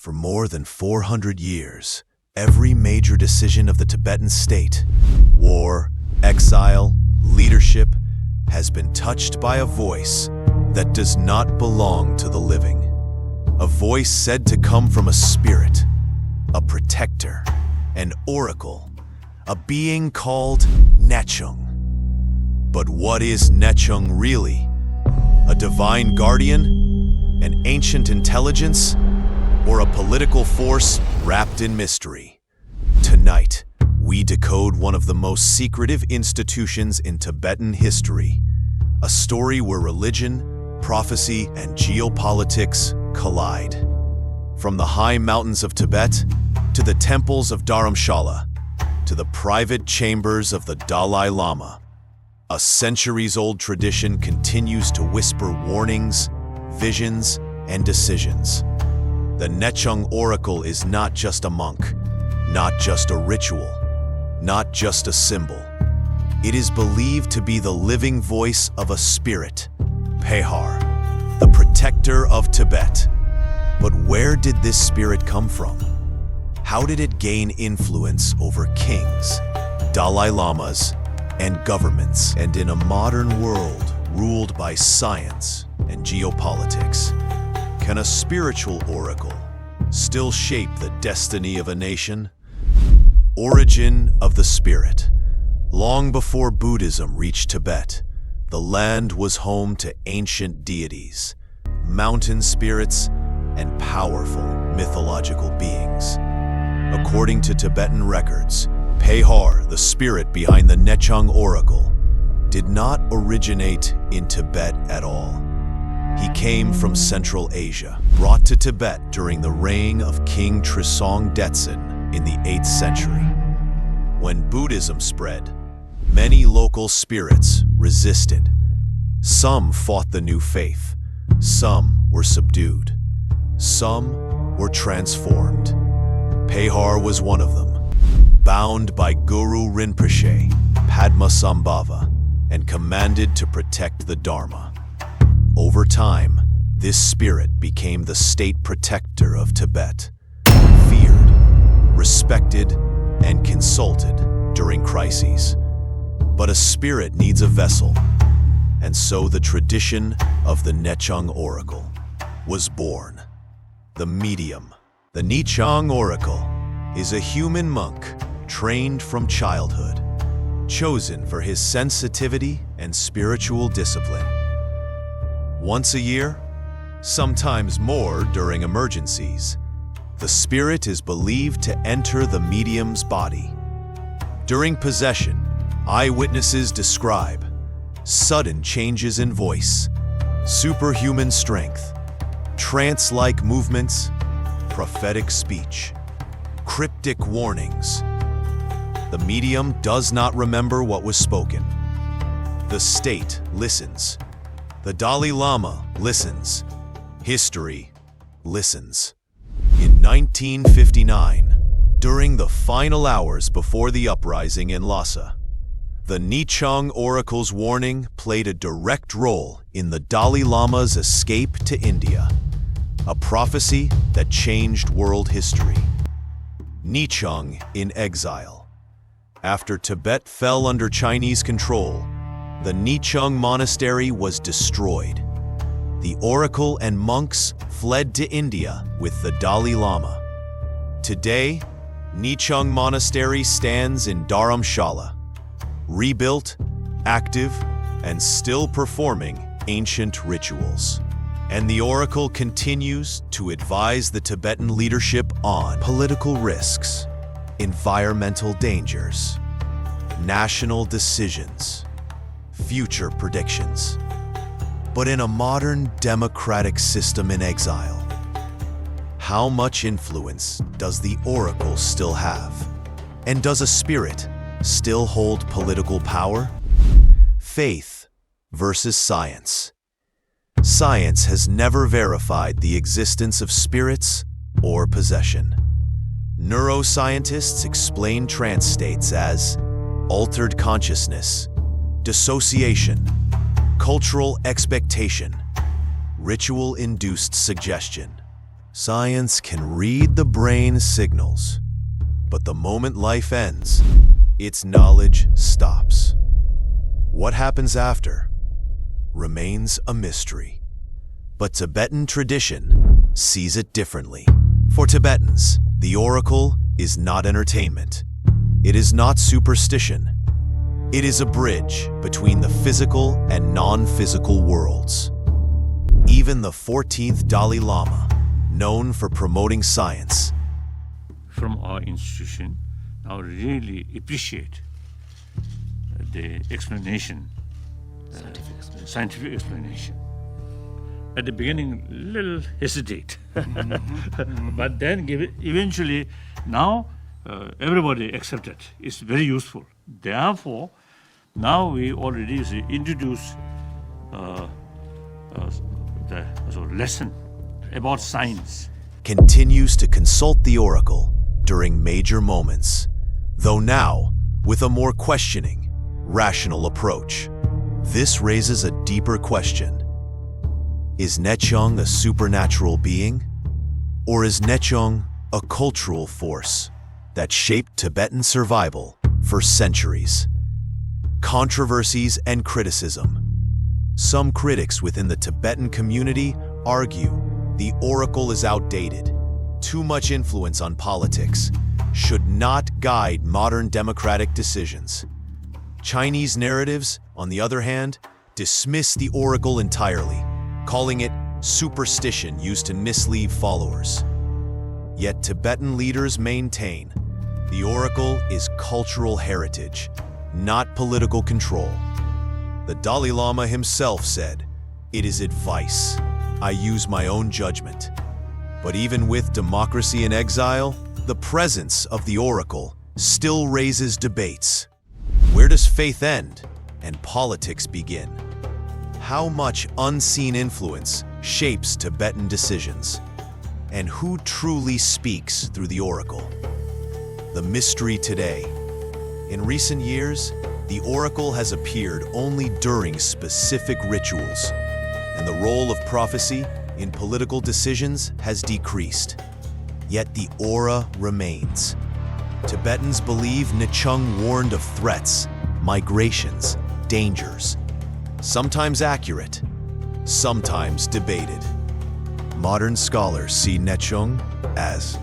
For more than 400 years, every major decision of the Tibetan state, war, exile, leadership, has been touched by a voice that does not belong to the living. A voice said to come from a spirit, a protector, an oracle, a being called Nechung. But what is Nechung really? A divine guardian? An ancient intelligence? Or a political force wrapped in mystery? Tonight, we decode one of the most secretive institutions in Tibetan history, a story where religion, prophecy, and geopolitics collide. From the high mountains of Tibet, to the temples of Dharamshala, to the private chambers of the Dalai Lama, a centuries-old tradition continues to whisper warnings, visions, and decisions. The Nechung Oracle is not just a monk, not just a ritual, not just a symbol. It is believed to be the living voice of a spirit, Pehar, the protector of Tibet. But where did this spirit come from? How did it gain influence over kings, Dalai Lamas, and governments? And in a modern world ruled by science and geopolitics, can a spiritual oracle still shape the destiny of a nation? Origin of the spirit. Long before Buddhism reached Tibet, the land was home to ancient deities, mountain spirits, and powerful mythological beings. According to Tibetan records, Pehar, the spirit behind the Nechung Oracle, did not originate in Tibet at all. He came from Central Asia, brought to Tibet during the reign of King Trisong Detsen in the 8th century. When Buddhism spread, many local spirits resisted. Some fought the new faith, some were subdued, some were transformed. Pehar was one of them, bound by Guru Rinpoche, Padmasambhava, and commanded to protect the Dharma. Over time, this spirit became the state protector of Tibet, feared, respected, and consulted during crises. But a spirit needs a vessel, and so the tradition of the Nechung Oracle was born. The medium, the Nechung Oracle, is a human monk trained from childhood, chosen for his sensitivity and spiritual discipline. Once a year, sometimes more during emergencies, the spirit is believed to enter the medium's body. During possession, eyewitnesses describe sudden changes in voice, superhuman strength, trance-like movements, prophetic speech, cryptic warnings. The medium does not remember what was spoken. The state listens. The Dalai Lama listens. History listens. In 1959, during the final hours before the uprising in Lhasa, the Nechung Oracle's warning played a direct role in the Dalai Lama's escape to India, a prophecy that changed world history. Nechung in exile. After Tibet fell under Chinese control, the Nechung Monastery was destroyed. The oracle and monks fled to India with the Dalai Lama. Today, Nechung Monastery stands in Dharamshala, rebuilt, active, and still performing ancient rituals. And the oracle continues to advise the Tibetan leadership on political risks, environmental dangers, national decisions, future predictions. But in a modern democratic system in exile, how much influence does the oracle still have? And does a spirit still hold political power? Faith versus science. Science has never verified the existence of spirits or possession. Neuroscientists explain trance states as altered consciousness, dissociation, cultural expectation, ritual-induced suggestion. Science can read the brain's signals, but the moment life ends, its knowledge stops. What happens after remains a mystery. But Tibetan tradition sees it differently. For Tibetans, the oracle is not entertainment. It is not superstition. It is a bridge between the physical and non-physical worlds. Even the 14th Dalai Lama, known for promoting science, from our institution, now really appreciate the explanation, scientific explanation. At the beginning, little hesitate, but then eventually, now everybody accept it. It's very useful. Therefore, now we already introduce the lesson about science. Continues to consult the oracle during major moments, though now with a more questioning, rational approach. This raises a deeper question. Is Nechung a supernatural being? Or is Nechung a cultural force that shaped Tibetan survival for centuries? Controversies and criticism. Some critics within the Tibetan community argue the oracle is outdated, too much influence on politics, should not guide modern democratic decisions. Chinese narratives, on the other hand, dismiss the oracle entirely, calling it superstition used to mislead followers. Yet Tibetan leaders maintain the oracle is cultural heritage, not political control. The Dalai Lama himself said, "It is advice. I use my own judgment." But even with democracy in exile, the presence of the oracle still raises debates. Where does faith end and politics begin? How much unseen influence shapes Tibetan decisions? And who truly speaks through the oracle? The mystery today. In recent years, the oracle has appeared only during specific rituals, and the role of prophecy in political decisions has decreased. Yet the aura remains. Tibetans believe Nechung warned of threats, migrations, dangers, sometimes accurate, sometimes debated. Modern scholars see Nechung as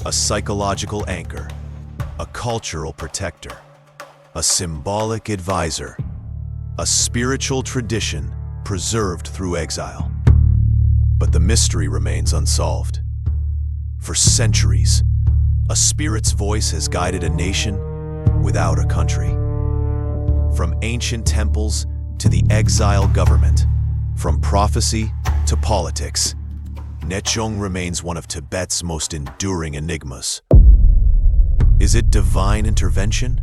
a psychological anchor, a cultural protector, a symbolic advisor, a spiritual tradition preserved through exile. But the mystery remains unsolved. For centuries, a spirit's voice has guided a nation without a country. From ancient temples to the exile government, from prophecy to politics, Nechung remains one of Tibet's most enduring enigmas. Is it divine intervention?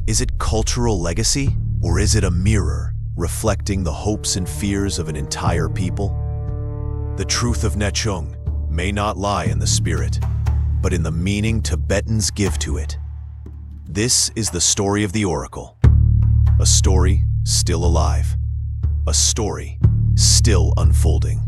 Is it cultural legacy? Or is it a mirror reflecting the hopes and fears of an entire people? The truth of Nechung may not lie in the spirit, but in the meaning Tibetans give to it. This is the story of the oracle. A story still alive. A story still unfolding.